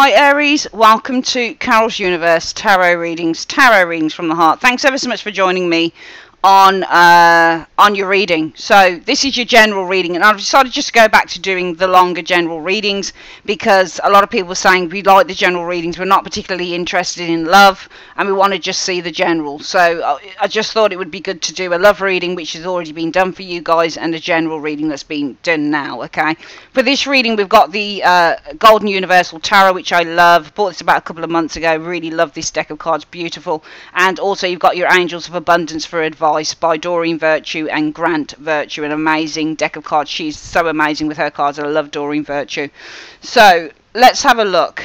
Hi Aries, welcome to Carol's Universe Tarot Readings from the Heart. Thanks ever so much for joining me on your reading. So this is your general reading, and I've decided just to go back to doing the longer general readings because a lot of people are saying we like the general readings, we're not particularly interested in love, and we want to just see the general. So I just thought it would be good to do a love reading, which has already been done for you guys, and a general reading that's been done now. Okay, for this reading we've got the Golden Universal Tarot, which I love. Bought this about a couple of months ago. Really love this deck of cards, beautiful. And also you've got your Angels of Abundance for Advice by Doreen Virtue and Grant Virtue, an amazing deck of cards. She's so amazing with her cards. I love Doreen Virtue. So let's have a look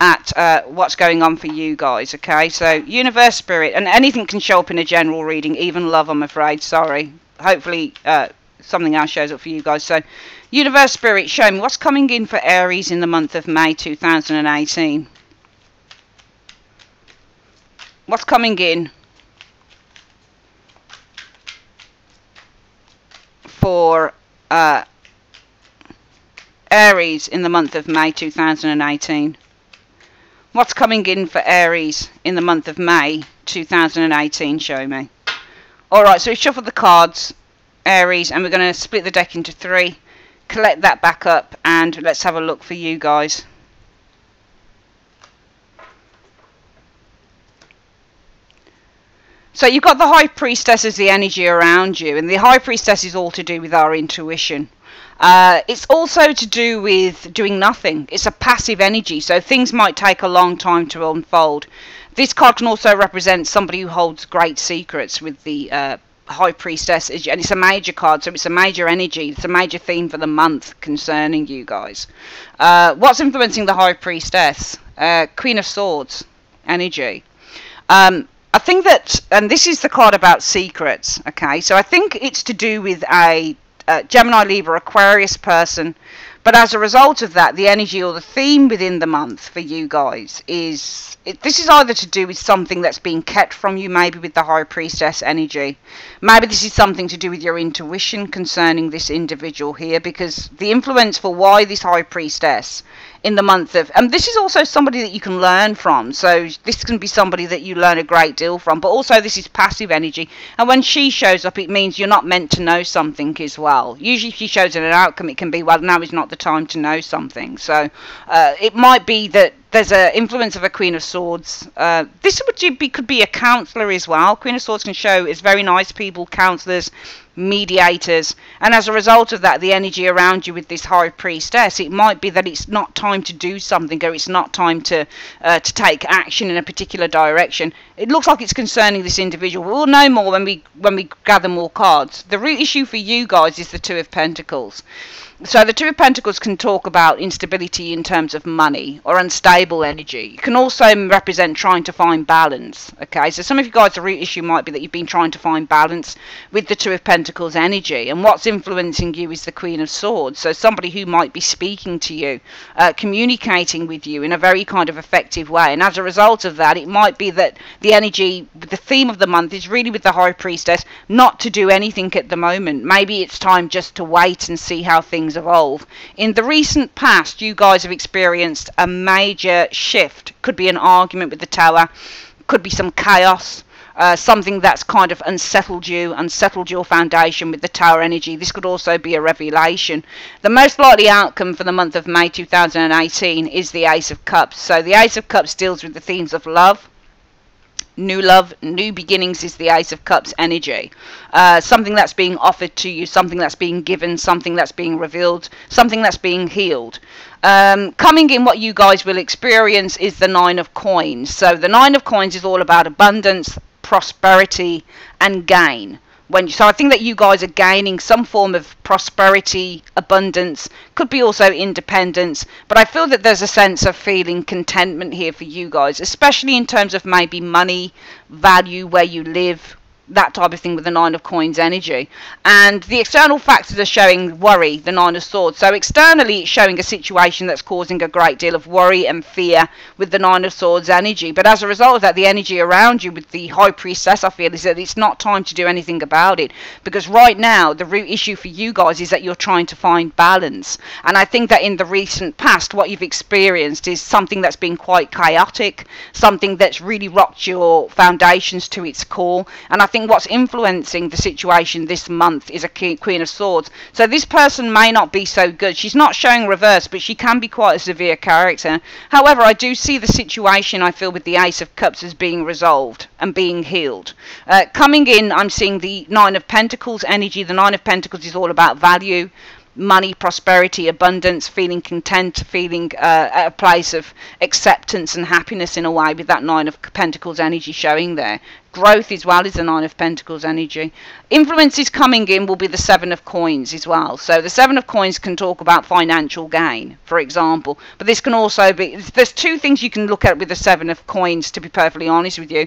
at what's going on for you guys. Okay, so Universe, Spirit, and anything can show up in a general reading, even love, I'm afraid. Sorry, hopefully something else shows up for you guys. So Universe, Spirit, show me what's coming in for Aries in the month of May 2018. What's coming in for Aries in the month of May 2018? What's coming in for Aries in the month of May 2018? Show me. Alright, so we shuffled the cards, Aries, and we're going to split the deck into three, collect that back up, and let's have a look for you guys. So you've got the High Priestess as the energy around you, and the High Priestess is all to do with our intuition. It's also to do with doing nothing. It's a passive energy, so things might take a long time to unfold. This card can also represent somebody who holds great secrets with the High Priestess, and it's a major card, so it's a major energy. It's a major theme for the month concerning you guys. What's influencing the High Priestess? Queen of Swords energy. I think that, and this is the card about secrets, okay, so I think it's to do with a Gemini, Libra, Aquarius person, but as a result of that, the energy or the theme within the month for you guys is, this is either to do with something that's being kept from you, maybe with the High Priestess energy. Maybe this is something to do with your intuition concerning this individual here, because the influence for why this High Priestess in the month of, and this is also somebody that you can learn from, so this can be somebody that you learn a great deal from, but also this is passive energy, and when she shows up it means you're not meant to know something as well. Usually if she shows an outcome it can be, well, now is not the time to know something. So it might be that there's an influence of a Queen of Swords. This could be a counsellor as well. Queen of Swords can show as very nice people, counsellors, mediators, and as a result of that, the energy around you with this High Priestess, it might be that it's not time to do something, or it's not time to take action in a particular direction. It looks like it's concerning this individual. We'll know more when we gather more cards. The root issue for you guys is the Two of Pentacles. So the Two of Pentacles can talk about instability in terms of money or unstable energy. It can also represent trying to find balance. Okay, so some of you guys, the root issue might be that you've been trying to find balance with the Two of Pentacles energy, and what's influencing you is the Queen of Swords. So somebody who might be speaking to you, communicating with you in a very kind of effective way, and as a result of that, it might be that the energy, the theme of the month is really with the High Priestess, not to do anything at the moment. Maybe it's time just to wait and see how things evolve. In the recent past, you guys have experienced a major shift. Could be an argument with the Tower, could be some chaos, something that's kind of unsettled your foundation with the Tower energy. This could also be a revelation. The most likely outcome for the month of May 2018 is the Ace of Cups. So the Ace of Cups deals with the themes of love, new beginnings is the Ace of Cups energy. Something that's being offered to you, something that's being given, something that's being revealed, something that's being healed. Coming in, what you guys will experience is the Nine of Coins. So the Nine of Coins is all about abundance, prosperity, and gain. So I think that you guys are gaining some form of prosperity, abundance, could be also independence, but I feel that there's a sense of feeling contentment here for you guys, especially in terms of maybe money, value, where you live, that type of thing with the Nine of Coins energy. And the external factors are showing worry, the Nine of Swords. So externally it's showing a situation that's causing a great deal of worry and fear with the Nine of Swords energy. But as a result of that, the energy around you with the High Priestess, I feel, is that it's not time to do anything about it. Because right now, the root issue for you guys is that you're trying to find balance. And I think that in the recent past, what you've experienced is something that's been quite chaotic, something that's really rocked your foundations to its core. And I think what's influencing the situation this month is a Queen of Swords. So this person may not be so good. She's not showing reverse, but she can be quite a severe character. However, I do see the situation, I feel, with the Ace of Cups as being resolved and being healed. Coming in, I'm seeing the Nine of Pentacles energy. The Nine of Pentacles is all about value, money, prosperity, abundance, feeling content, feeling at a place of acceptance and happiness in a way, with that Nine of Pentacles energy showing there. Growth as well is the Nine of Pentacles energy. Influences coming in will be the Seven of Coins as well. So the Seven of Coins can talk about financial gain, for example. But this can also be, there's two things you can look at with the Seven of Coins, to be perfectly honest with you.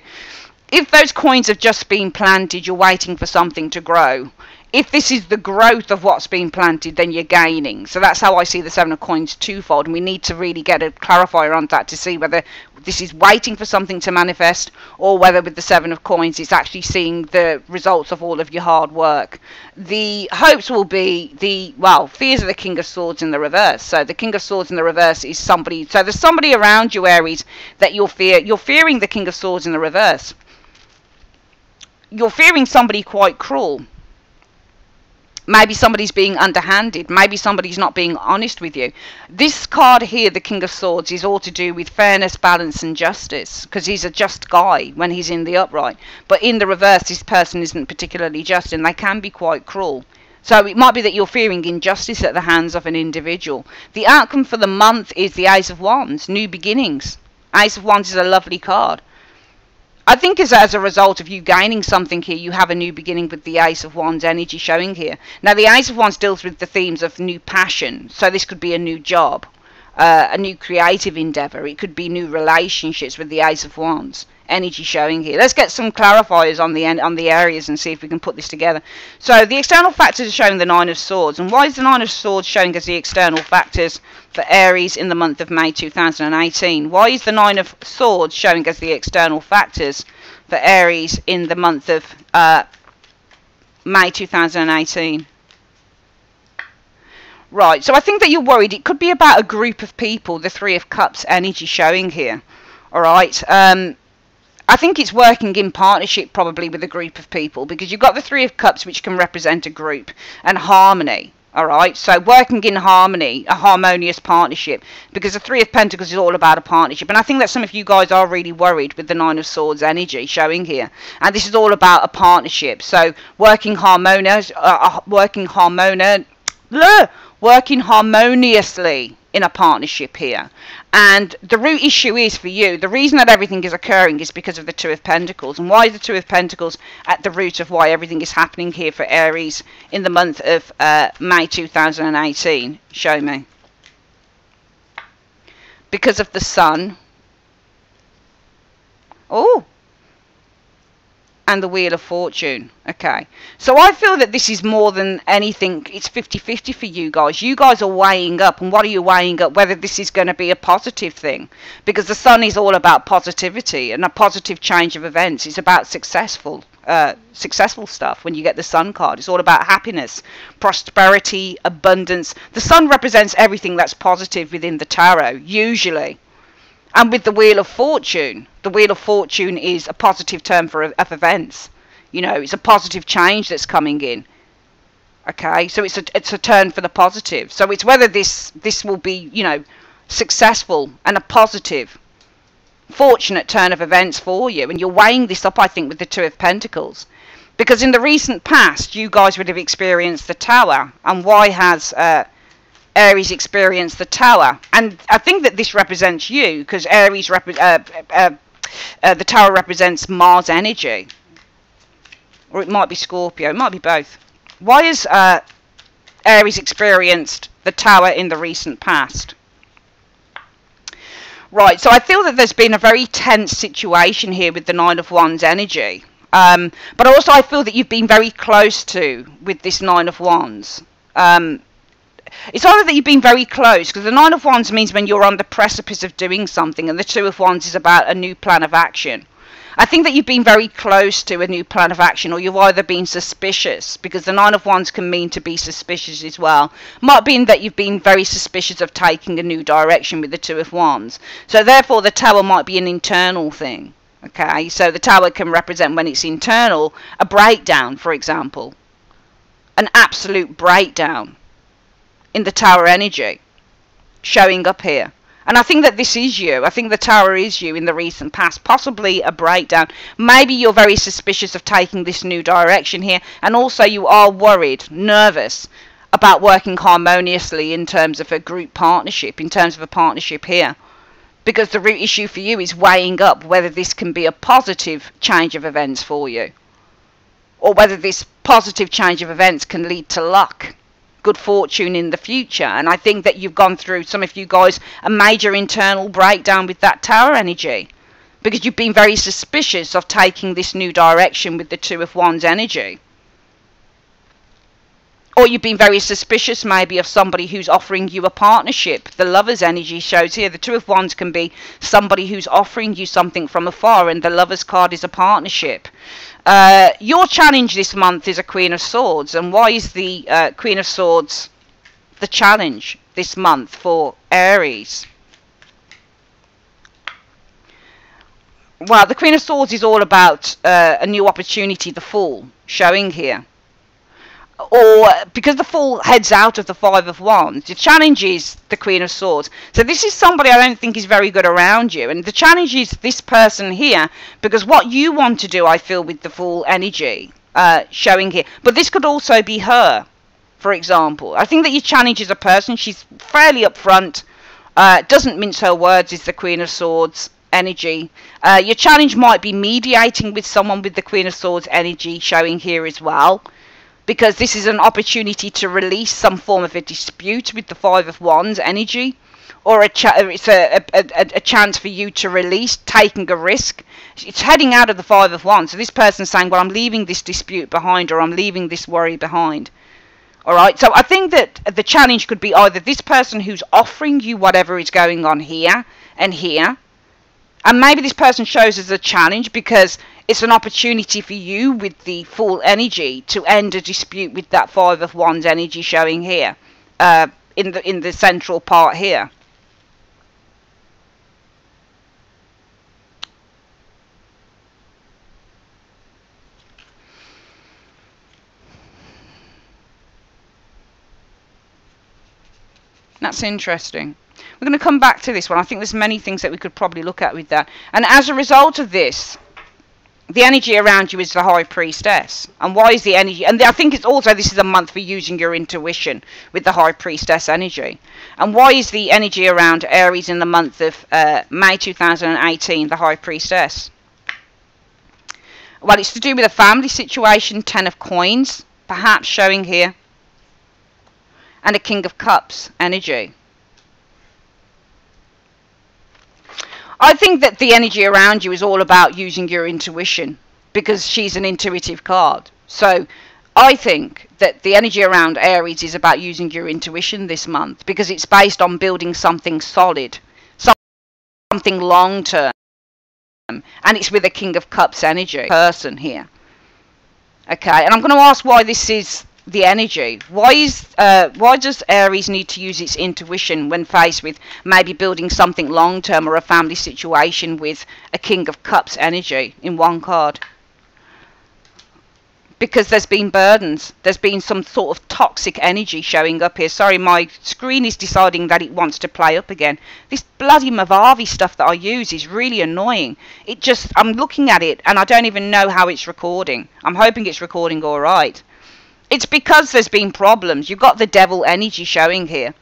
If those coins have just been planted, you're waiting for something to grow. If this is the growth of what's been planted, then you're gaining. So that's how I see the Seven of Coins twofold. And we need to really get a clarifier on that to see whether this is waiting for something to manifest, or whether with the Seven of Coins it's actually seeing the results of all of your hard work. The hopes will be the, well, fears of the King of Swords in the reverse. So the King of Swords in the reverse is somebody, so there's somebody around you, Aries, that you're fearing the King of Swords in the reverse. You're fearing somebody quite cruel. Maybe somebody's being underhanded. Maybe somebody's not being honest with you. This card here, the King of Swords, is all to do with fairness, balance and justice, because he's a just guy when he's in the upright. But in the reverse, this person isn't particularly just, and they can be quite cruel. So it might be that you're fearing injustice at the hands of an individual. The outcome for the month is the Ace of Wands, new beginnings. Ace of Wands is a lovely card. I think as a result of you gaining something here, you have a new beginning with the Ace of Wands energy showing here. Now, the Ace of Wands deals with the themes of new passion. So this could be a new job, a new creative endeavour. It could be new relationships with the Ace of Wands energy showing here. Let's get some clarifiers on the areas and see if we can put this together. So the external factors are showing the Nine of Swords. And why is the Nine of Swords showing as the external factors for Aries in the month of May 2018? Why is the Nine of Swords showing as the external factors for Aries in the month of May 2018? Right, so I think that you're worried. It could be about a group of people, the Three of Cups energy showing here. Alright, I think it's working in partnership probably with a group of people, because you've got the Three of Cups, which can represent a group and harmony. Alright, so working in harmony, a harmonious partnership, because the Three of Pentacles is all about a partnership. And I think that some of you guys are really worried with the Nine of Swords energy showing here. And this is all about a partnership. So working harmoniously in a partnership here. And the root issue is for you, the reason that everything is occurring is because of the Two of Pentacles. And why is the Two of Pentacles at the root of why everything is happening here for Aries in the month of May 2018? Show me. Because of the Sun. Oh, and the Wheel of Fortune. Okay, so I feel that this is more than anything, it's 50-50 for you guys. You guys are weighing up, and what are you weighing up? Whether this is going to be a positive thing, because the Sun is all about positivity and a positive change of events. It's about successful stuff. When you get the Sun card, it's all about happiness, prosperity, abundance. The Sun represents everything that's positive within the tarot, usually. And with the Wheel of Fortune is a positive term of events. You know, it's a positive change that's coming in. Okay, so it's a turn for the positive. So it's whether this will be, you know, successful and a positive, fortunate turn of events for you. And you're weighing this up, I think, with the Two of Pentacles. Because in the recent past, you guys would have experienced the Tower. And why has Aries experienced the Tower? And I think that this represents you, because Aries the Tower represents Mars energy, or it might be Scorpio, it might be both. Why has Aries experienced the Tower in the recent past? Right, so I feel that there's been a very tense situation here with the Nine of Wands energy. But also I feel that you've been very close to with this Nine of Wands. It's either that you've been very close, because the Nine of Wands means when you're on the precipice of doing something, and the Two of Wands is about a new plan of action. I think that you've been very close to a new plan of action, or you've either been suspicious, because the Nine of Wands can mean to be suspicious as well. Might be that you've been very suspicious of taking a new direction with the Two of Wands. So therefore the Tower might be an internal thing. Okay, so the Tower can represent, when it's internal, a breakdown, for example. An absolute breakdown in the Tower energy showing up here. And I think that this is you. I think the Tower is you in the recent past. Possibly a breakdown. Maybe you're very suspicious of taking this new direction here. And also you are worried, nervous about working harmoniously in terms of a group partnership, in terms of a partnership here. Because the root issue for you is weighing up whether this can be a positive change of events for you. Or whether this positive change of events can lead to luck, good fortune in the future. And I think that you've gone through, some of you guys, a major internal breakdown with that Tower energy, because you've been very suspicious of taking this new direction with the Two of Wands energy. Or you've been very suspicious maybe of somebody who's offering you a partnership. The Lover's energy shows here. The Two of Wands can be somebody who's offering you something from afar, and the Lover's card is a partnership. Your challenge this month is a Queen of Swords. And why is the Queen of Swords the challenge this month for Aries? Well, the Queen of Swords is all about a new opportunity, the Fool, showing here. Or because the Fool heads out of the Five of Wands, the challenge is the Queen of Swords. So this is somebody I don't think is very good around you, and the challenge is this person here, because what you want to do, I feel, with the Fool energy showing here, but this could also be her, for example. I think that your challenge is a person. She's fairly upfront, doesn't mince her words, is the Queen of Swords energy. Your challenge might be mediating with someone with the Queen of Swords energy showing here as well, because this is an opportunity to release some form of a dispute with the Five of Wands energy, or it's a chance for you to release taking a risk. It's heading out of the Five of Wands, so this person's saying, well, I'm leaving this dispute behind, or I'm leaving this worry behind. Alright, so I think that the challenge could be either this person who's offering you whatever is going on here and here, and maybe this person shows as a challenge because it's an opportunity for you with the Fool energy to end a dispute with that Five of Wands energy showing here, in the central part here. That's interesting. We're going to come back to this one. I think there's many things that we could probably look at with that. And as a result of this, the energy around you is the High Priestess. And why is the energy... And I think it's also, this is a month for using your intuition with the High Priestess energy. And why is the energy around Aries in the month of May 2018 the High Priestess? Well, it's to do with a family situation, Ten of Coins, perhaps showing here. And a King of Cups energy. I think that the energy around you is all about using your intuition, because she's an intuitive card. So I think that the energy around Aries is about using your intuition this month, because it's based on building something solid, something long term, and it's with a King of Cups energy person here. Okay, and I'm going to ask why this is the energy. Why does Aries need to use its intuition when faced with maybe building something long term or a family situation with a King of Cups energy in one card? Because there's been burdens, there's been some sort of toxic energy showing up here. Sorry, my screen is deciding that it wants to play up again. This bloody Mavavi stuff that I use is really annoying. It just, I'm looking at it and I don't even know how it's recording. I'm hoping it's recording all right. It's because there's been problems. You've got the Devil energy showing here.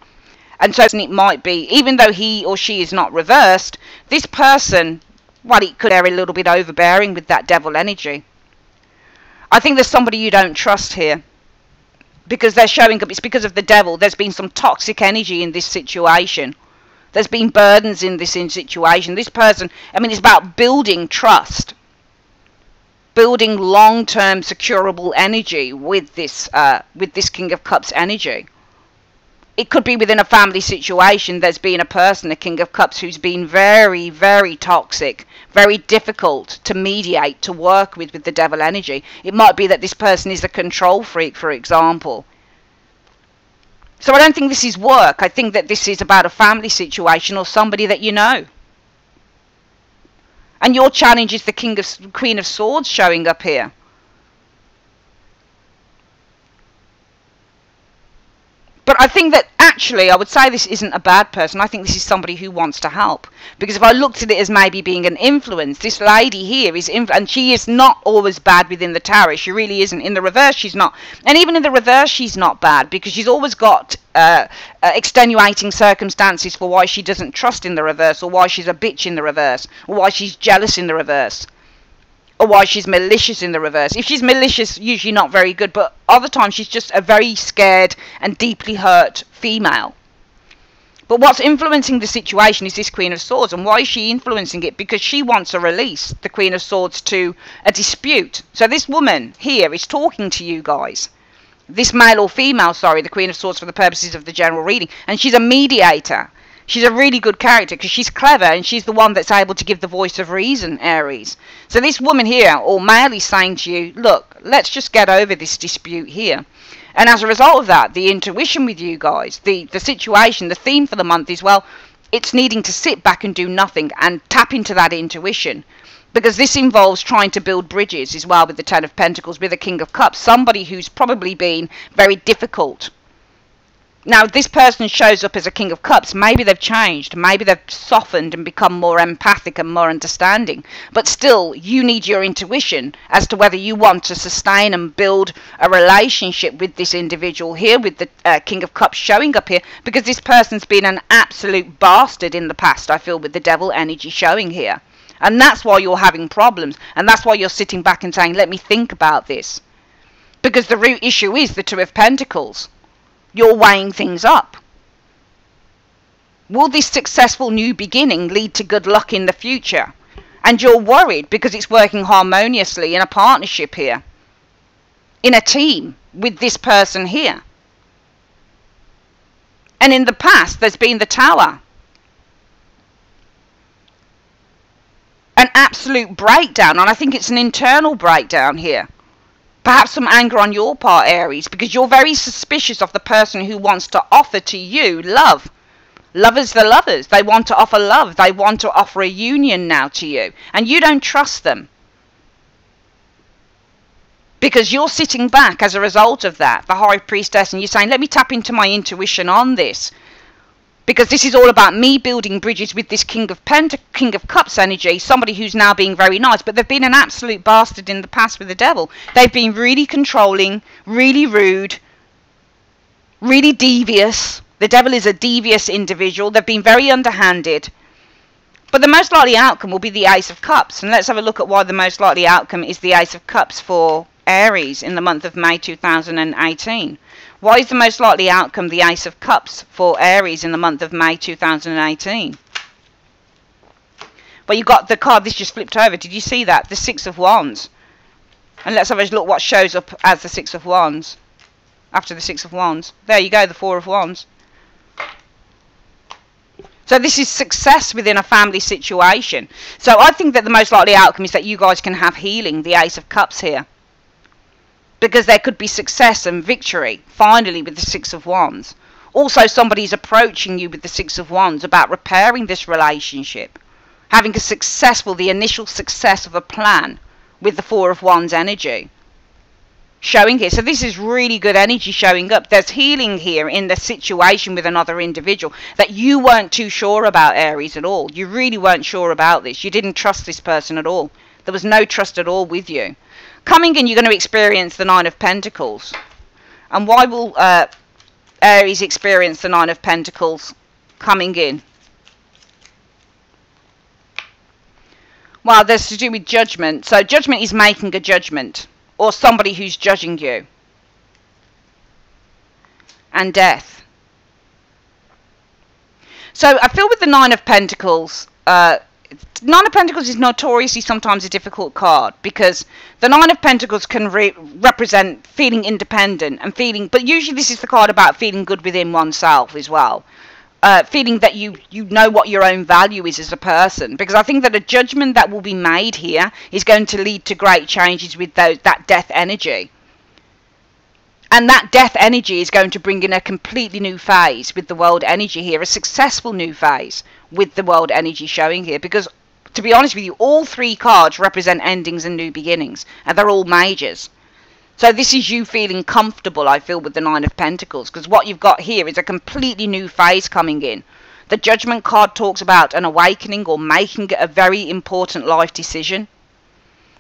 And so it might be, even though he or she is not reversed, this person, well, it could be a little bit overbearing with that Devil energy. I think there's somebody you don't trust here, because they're showing up. It's because of the Devil. There's been some toxic energy in this situation. There's been burdens in this situation. This person, I mean, it's about building trust. building long-term securable energy with this King of Cups energy. It could be within a family situation. There's been a person, a King of Cups, who's been very, very toxic, very difficult to mediate, to work with the devil energy. It might be that this person is a control freak, for example. So I don't think this is work. I think that this is about a family situation or somebody that you know. And your challenge is the Queen of Swords showing up here. But I think that actually I would say this isn't a bad person. I think this is somebody who wants to help. Because if I looked at it as maybe being an influence, this lady here is, and she is not always bad within the tarot. She really isn't. In the reverse, she's not. And even in the reverse, she's not bad, because she's always got extenuating circumstances for why she doesn't trust in the reverse, or why she's a bitch in the reverse, or why she's jealous in the reverse, or why she's malicious in the reverse. If she's malicious, usually not very good, but other times she's just a very scared and deeply hurt female. But what's influencing the situation is this Queen of Swords. And why is she influencing it? Because she wants to release the Queen of Swords to a dispute. So this woman here is talking to you guys. This male or female, sorry, the Queen of Swords for the purposes of the general reading. And she's a mediator. She's a really good character because she's clever, and she's the one that's able to give the voice of reason, Aries. So this woman here, or male, is saying to you, look, let's just get over this dispute here. And as a result of that, the intuition with you guys, the situation, the theme for the month is, well, it's needing to sit back and do nothing and tap into that intuition. Because this involves trying to build bridges as well with the Ten of Pentacles, with the King of Cups, somebody who's probably been very difficult. Now, this person shows up as a King of Cups. Maybe they've changed. Maybe they've softened and become more empathic and more understanding. But still, you need your intuition as to whether you want to sustain and build a relationship with this individual here, with the King of Cups showing up here, because this person's been an absolute bastard in the past, I feel, with the devil energy showing here. And that's why you're having problems. And that's why you're sitting back and saying, let me think about this. Because the root issue is the Two of Pentacles. You're weighing things up. Will this successful new beginning lead to good luck in the future? And you're worried because it's working harmoniously in a partnership here, in a team with this person here. And in the past, there's been the Tower. An absolute breakdown, and I think it's an internal breakdown here. Perhaps some anger on your part, Aries, because you're very suspicious of the person who wants to offer to you love. Lovers the lovers. They want to offer love. They want to offer a union now to you. And you don't trust them. Because you're sitting back as a result of that, the High Priestess, and you're saying, let me tap into my intuition on this. Because this is all about me building bridges with this King of Cups energy, somebody who's now being very nice. But they've been an absolute bastard in the past with the devil. They've been really controlling, really rude, really devious. The devil is a devious individual. They've been very underhanded. But the most likely outcome will be the Ace of Cups. And let's have a look at why the most likely outcome is the Ace of Cups for Aries in the month of May 2018. Why is the most likely outcome the Ace of Cups for Aries in the month of May 2018? Well, you got the card, this just flipped over. Did you see that? The Six of Wands. And let's have a look what shows up as the Six of Wands. After the Six of Wands. There you go, the Four of Wands. So this is success within a family situation. So I think that the most likely outcome is that you guys can have healing, the Ace of Cups here. Because there could be success and victory, finally, with the Six of Wands. Also, somebody's approaching you with the Six of Wands about repairing this relationship. Having the initial success of a plan with the Four of Wands energy. Showing here. So this is really good energy showing up. There's healing here in the situation with another individual that you weren't too sure about, Aries, at all. You really weren't sure about this. You didn't trust this person at all. There was no trust at all with you. Coming in, you're going to experience the Nine of Pentacles. And why will Aries experience the Nine of Pentacles coming in? Well, there's to do with judgment. So judgment is making a judgment. Or somebody who's judging you. And death. So I feel with the Nine of Pentacles, Nine of Pentacles is notoriously sometimes a difficult card, because the Nine of Pentacles can represent feeling independent and feeling, but usually this is the card about feeling good within oneself as well. Feeling that you know what your own value is as a person, because I think that a judgment that will be made here is going to lead to great changes with that death energy. And that death energy is going to bring in a completely new phase with the world energy here, a successful new phase with the world energy showing here, because to be honest with you, all three cards represent endings and new beginnings, and they're all majors. So this is you feeling comfortable, I feel, with the Nine of Pentacles, because what you've got here is a completely new phase coming in. The Judgment card talks about an awakening or making a very important life decision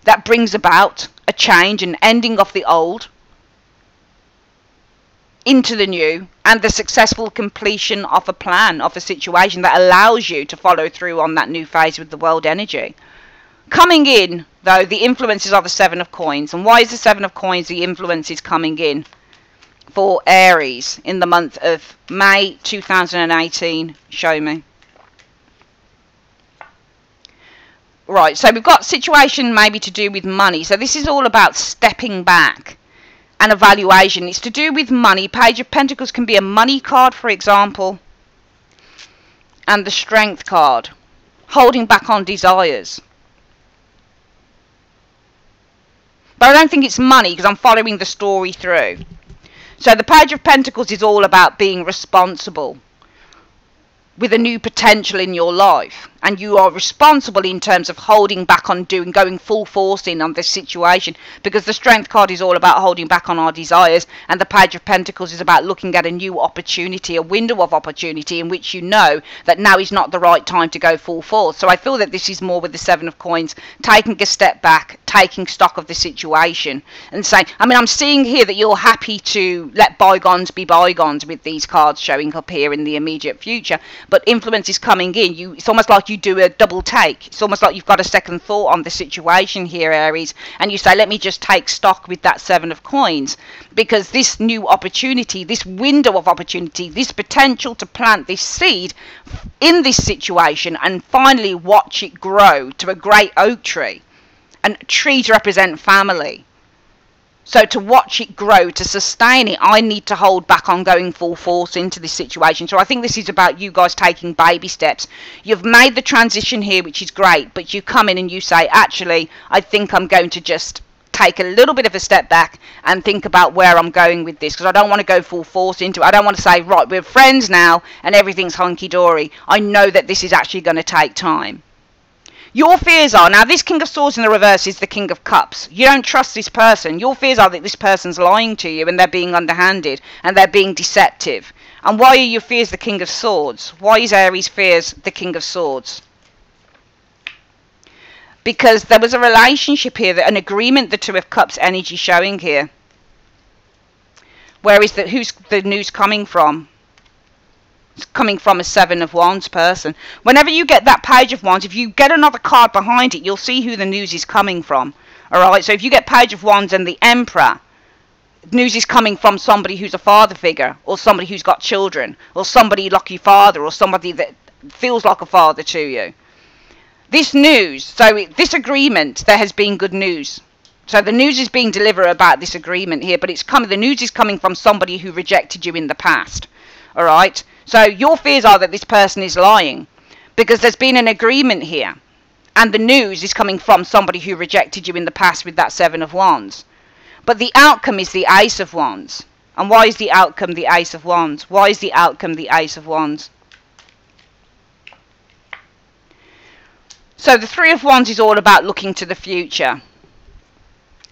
that brings about a change, an ending of the old into the new, and the successful completion of a plan, of a situation that allows you to follow through on that new phase with the world energy. Coming in, though, the influences are the Seven of Coins. And why is the Seven of Coins the influences coming in for Aries in the month of May 2018? Show me. Right, so we've got situation maybe to do with money. So this is all about stepping back and evaluation. It's to do with money. Page of Pentacles can be a money card, for example, and the Strength card, holding back on desires. But I don't think it's money, because I'm following the story through. So the Page of Pentacles is all about being responsible with a new potential in your life, and you are responsible in terms of holding back on going full force in on this situation, because the Strength card is all about holding back on our desires, and the Page of Pentacles is about looking at a new opportunity, a window of opportunity in which you know that now is not the right time to go full force. So I feel that this is more with the Seven of Coins, taking a step back, taking stock of the situation and saying, I mean, I'm seeing here that you're happy to let bygones be bygones with these cards showing up here in the immediate future. But influence is coming in. It's almost like you do a double take. It's almost like you've got a second thought on the situation here, Aries, and you say, let me just take stock with that Seven of Coins, because this new opportunity, this window of opportunity, this potential to plant this seed in this situation and finally watch it grow to a great oak tree. And trees represent family. So to watch it grow, to sustain it, I need to hold back on going full force into this situation. So I think this is about you guys taking baby steps. You've made the transition here, which is great, but you come in and you say, actually, I think I'm going to just take a little bit of a step back and think about where I'm going with this, because I don't want to go full force into it. I don't want to say, right, we're friends now and everything's hunky-dory. I know that this is actually going to take time. Your fears are, now this King of Swords in the reverse is the King of Cups. You don't trust this person. Your fears are that this person's lying to you and they're being underhanded and they're being deceptive. And why are your fears the King of Swords? Why is Aries' fears the King of Swords? Because there was a relationship here, an agreement, the Two of Cups energy showing here. Where is that? Who's the news coming from? It's coming from a Seven of Wands person. Whenever you get that Page of Wands, if you get another card behind it, you'll see who the news is coming from. Alright, so if you get Page of Wands and the Emperor, news is coming from somebody who's a father figure, or somebody who's got children, or somebody like your father, or somebody that feels like a father to you. This news, so this agreement, there has been good news. So the news is being delivered about this agreement here, but the news is coming from somebody who rejected you in the past. Alright? So your fears are that this person is lying, because there's been an agreement here, and the news is coming from somebody who rejected you in the past with that Seven of Wands. But the outcome is the Ace of Wands. And why is the outcome the Ace of Wands? Why is the outcome the Ace of Wands? So the Three of Wands is all about looking to the future.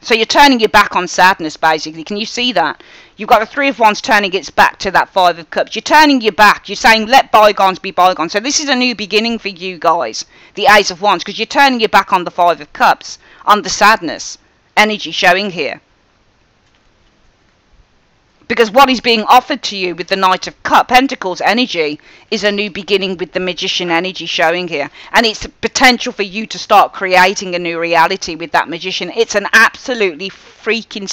So you're turning your back on sadness, basically. Can you see that? You've got the Three of Wands turning its back to that Five of Cups. You're turning your back. You're saying, let bygones be bygones. So this is a new beginning for you guys, the Ace of Wands, because you're turning your back on the Five of Cups, on the sadness energy showing here. Because what is being offered to you with the Knight of Pentacles energy is a new beginning with the Magician energy showing here. And it's a potential for you to start creating a new reality with that Magician. It's an absolutely freaking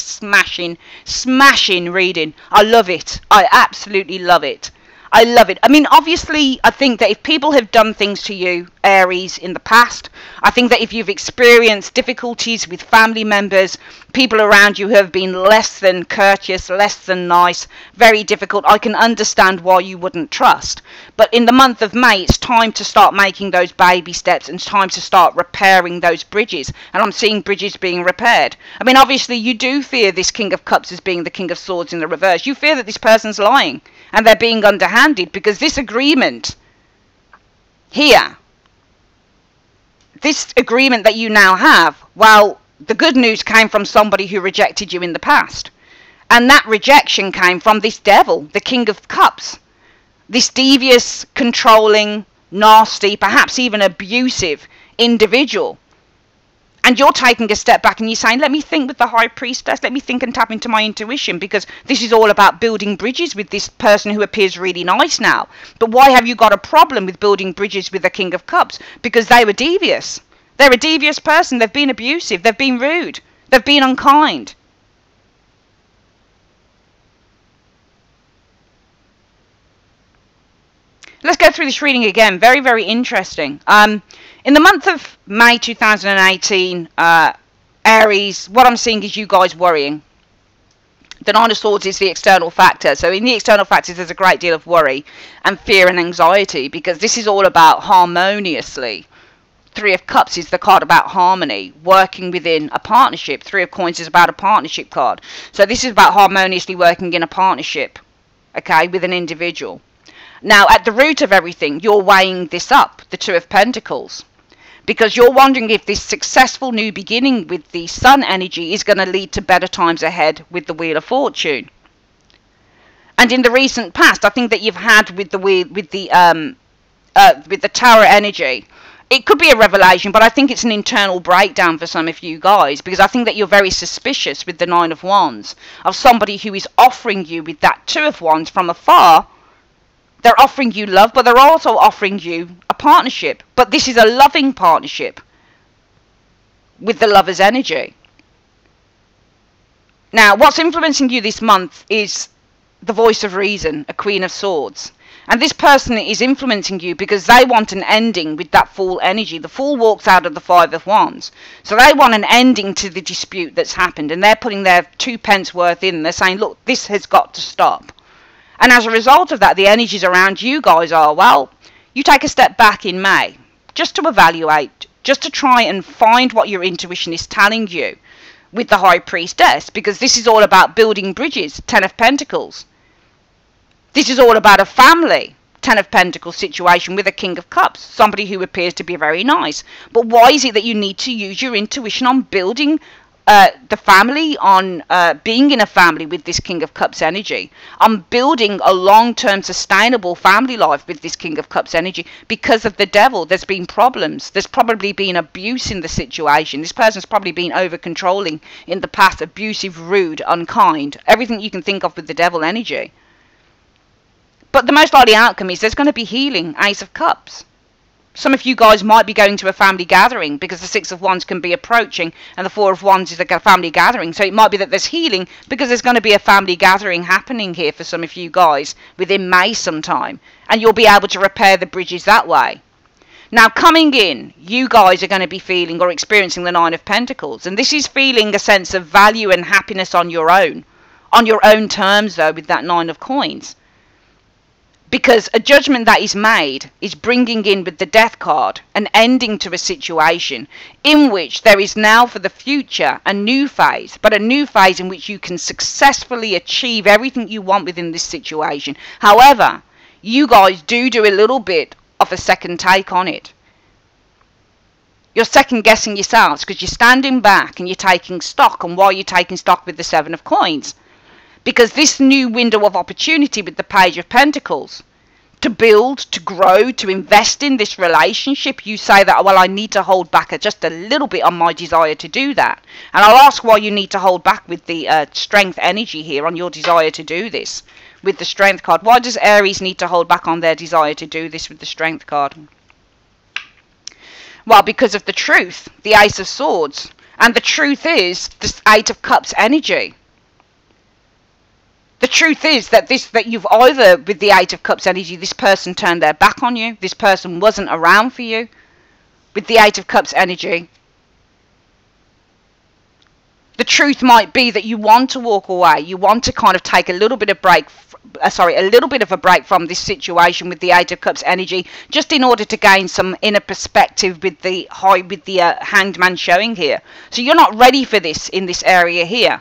smashing reading. I love it. I absolutely love it. I love it. I mean, obviously, I think that if people have done things to you, Aries, in the past, I think that if you've experienced difficulties with family members, people around you who have been less than courteous, less than nice, very difficult, I can understand why you wouldn't trust. But in the month of May, it's time to start making those baby steps, and it's time to start repairing those bridges. And I'm seeing bridges being repaired. I mean, obviously, you do fear this King of Cups as being the King of Swords in the reverse. You fear that this person's lying and they're being underhanded, because this agreement here, this agreement that you now have, well, the good news came from somebody who rejected you in the past. And that rejection came from this devil, the King of Cups. This devious, controlling, nasty, perhaps even abusive individual. And you're taking a step back and you're saying, let me think with the High Priestess, let me think and tap into my intuition, because this is all about building bridges with this person who appears really nice now. But why have you got a problem with building bridges with the King of Cups? Because they were devious. They're a devious person. They've been abusive. They've been rude. They've been unkind. Let's go through this reading again. Very, very interesting. In the month of May 2018, Aries, what I'm seeing is you guys worrying. The Nine of Swords is the external factor. So in the external factors, there's a great deal of worry and fear and anxiety, because this is all about harmoniously. Three of Cups is the card about harmony, working within a partnership. Three of Coins is about a partnership card. So this is about harmoniously working in a partnership, okay, with an individual. Now, at the root of everything, you're weighing this up, the Two of Pentacles, because you're wondering if this successful new beginning with the Sun energy is going to lead to better times ahead with the Wheel of Fortune. And in the recent past, I think that you've had with the Tower energy, it could be a revelation, but I think it's an internal breakdown for some of you guys, because I think that you're very suspicious with the Nine of Wands of somebody who is offering you with that Two of Wands from afar. They're offering you love, but they're also offering you a partnership. But this is a loving partnership with the Lover's energy. Now, what's influencing you this month is the voice of reason, a Queen of Swords. And this person is influencing you because they want an ending with that Fool energy. The Fool walks out of the Five of Wands. So they want an ending to the dispute that's happened. And they're putting their 2 pence worth in. They're saying, look, this has got to stop. And as a result of that, the energies around you guys are, well, you take a step back in May, just to evaluate, just to try and find what your intuition is telling you with the High Priestess, because this is all about building bridges, Ten of Pentacles. This is all about a family, Ten of Pentacles situation with a King of Cups, somebody who appears to be very nice. But why is it that you need to use your intuition on building the family, on being in a family with this King of Cups energy, on building a long-term sustainable family life with this King of Cups energy? Because of the devil, there's been problems. There's probably been abuse in the situation. This person's probably been over-controlling in the past, abusive, rude, unkind, everything you can think of with the devil energy. But the most likely outcome is there's going to be healing, Ace of Cups. Some of you guys might be going to a family gathering, because the Six of Wands can be approaching and the Four of Wands is a family gathering. So it might be that there's healing because there's going to be a family gathering happening here for some of you guys within May sometime. And you'll be able to repair the bridges that way. Now, coming in, you guys are going to be feeling or experiencing the Nine of Pentacles. And this is feeling a sense of value and happiness on your own terms, though, with that Nine of Coins. Because a judgment that is made is bringing in with the Death card an ending to a situation in which there is now for the future a new phase, but a new phase in which you can successfully achieve everything you want within this situation. However, you guys do a little bit of a second take on it. You're second guessing yourselves because you're standing back and you're taking stock. And why are you taking stock with the Seven of Coins? Because this new window of opportunity with the Page of Pentacles, to build, to grow, to invest in this relationship, you say that, well, I need to hold back just a little bit on my desire to do that. And I'll ask why you need to hold back with the Strength energy here on your desire to do this with the Strength card. Why does Aries need to hold back on their desire to do this with the Strength card? Well, because of the truth, the Ace of Swords. And the truth is the Eight of Cups energy. The truth is that you've either, with the Eight of Cups energy, this person turned their back on you, this person wasn't around for you. With the Eight of Cups energy, the truth might be that you want to walk away. You want to kind of take a little bit of a little bit of a break from this situation with the Eight of Cups energy, just in order to gain some inner perspective with the Hanged Man showing here. So you're not ready for this in this area here.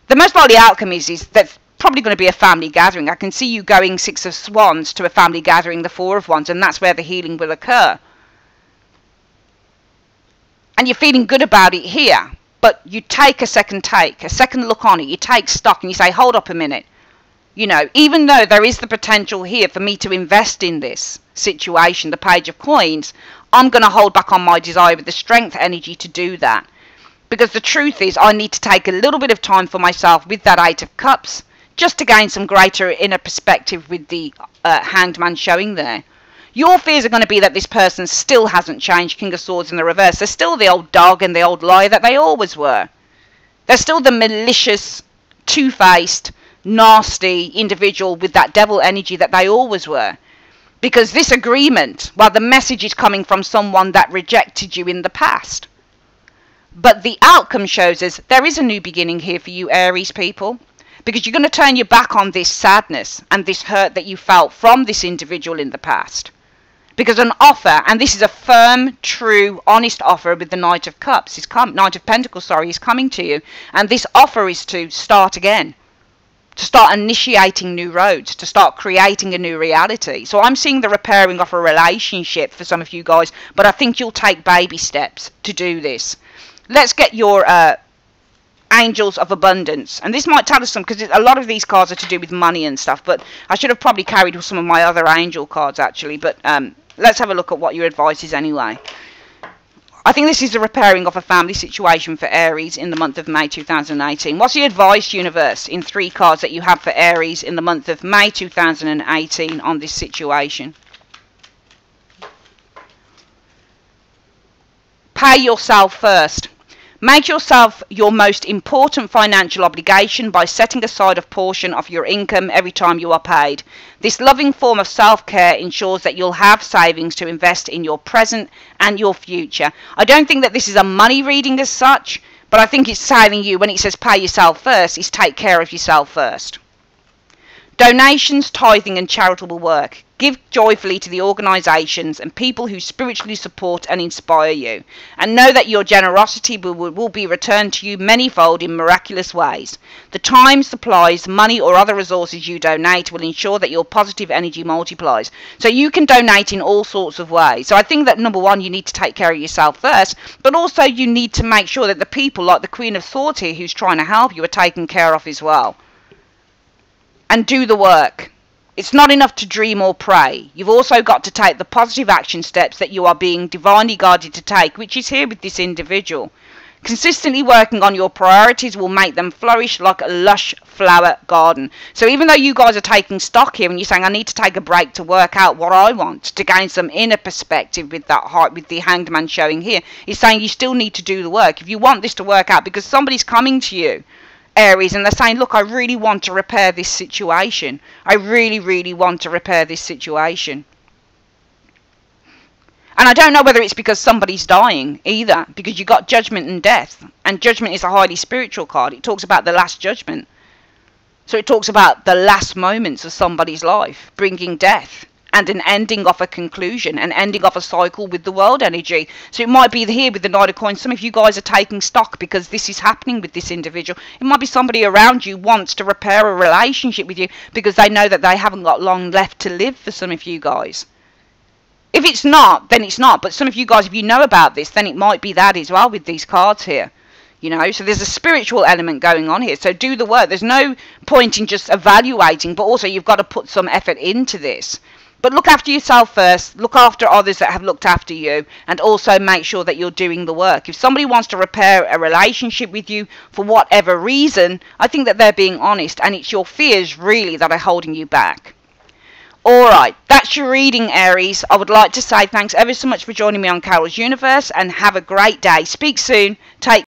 The most likely outcome is that's probably going to be a family gathering. I can see you going Six of Swands to a family gathering, the Four of Wands, and that's where the healing will occur. And you're feeling good about it here. But you take a second look on it, you take stock and you say, hold up a minute. You know, even though there is the potential here for me to invest in this situation, the Page of Coins, I'm going to hold back on my desire with the Strength energy to do that. Because the truth is, I need to take a little bit of time for myself with that Eight of Cups, just to gain some greater inner perspective with the Hanged Man showing there. Your fears are going to be that this person still hasn't changed, King of Swords in the reverse. They're still the old dog and the old liar that they always were. They're still the malicious, two-faced, nasty individual with that devil energy that they always were. Because this agreement, well, the message is coming from someone that rejected you in the past. But the outcome shows us there is a new beginning here for you, Aries people. Because you're going to turn your back on this sadness and this hurt that you felt from this individual in the past. Because an offer, and this is a firm, true, honest offer with the Knight of Cups, Knight of Pentacles, sorry, is coming to you. And this offer is to start again. To start initiating new roads. To start creating a new reality. So I'm seeing the repairing of a relationship for some of you guys. But I think you'll take baby steps to do this. Let's get your Angels of Abundance. And this might tell us some, because a lot of these cards are to do with money and stuff. But I should have probably carried some of my other angel cards, actually. But let's have a look at what your advice is anyway. I think this is the repairing of a family situation for Aries in the month of May 2018. What's the advice, universe, in 3 cards that you have for Aries in the month of May 2018 on this situation? Pay yourself first. Make yourself your most important financial obligation by setting aside a portion of your income every time you are paid. This loving form of self-care ensures that you'll have savings to invest in your present and your future. I don't think that this is a money reading as such, but I think it's telling you when it says pay yourself first, is take care of yourself first. Donations, tithing and charitable work. Give joyfully to the organisations and people who spiritually support and inspire you. And know that your generosity will be returned to you manyfold in miraculous ways. The time, supplies, money or other resources you donate will ensure that your positive energy multiplies. So you can donate in all sorts of ways. So I think that number one, you need to take care of yourself first. But also you need to make sure that the people like the Queen of Swords here who's trying to help you are taken care of as well. And do the work. It's not enough to dream or pray. You've also got to take the positive action steps that you are being divinely guided to take, which is here with this individual. Consistently working on your priorities will make them flourish like a lush flower garden. So even though you guys are taking stock here and you're saying, I need to take a break to work out what I want, to gain some inner perspective with that heart, with the Hanged Man showing here, he's saying you still need to do the work. If you want this to work out, because somebody's coming to you, Aries, and they're saying, look, I really want to repair this situation. I really, really want to repair this situation. And I don't know whether it's because somebody's dying either, because you got Judgment and Death. And Judgment is a highly spiritual card. It talks about the last judgment. So it talks about the last moments of somebody's life, bringing death. And an ending of a conclusion, an ending of a cycle with the world energy. So it might be here with the Knight of Coins. Some of you guys are taking stock because this is happening with this individual. It might be somebody around you wants to repair a relationship with you because they know that they haven't got long left to live for some of you guys. If it's not, then it's not. But some of you guys, if you know about this, then it might be that as well with these cards here. You know, so there's a spiritual element going on here. So do the work. There's no point in just evaluating, but also you've got to put some effort into this. But look after yourself first, look after others that have looked after you, and also make sure that you're doing the work. If somebody wants to repair a relationship with you for whatever reason, I think that they're being honest, and it's your fears really that are holding you back. Alright, that's your reading, Aries. I would like to say thanks ever so much for joining me on Carol's Universe, and have a great day. Speak soon. Take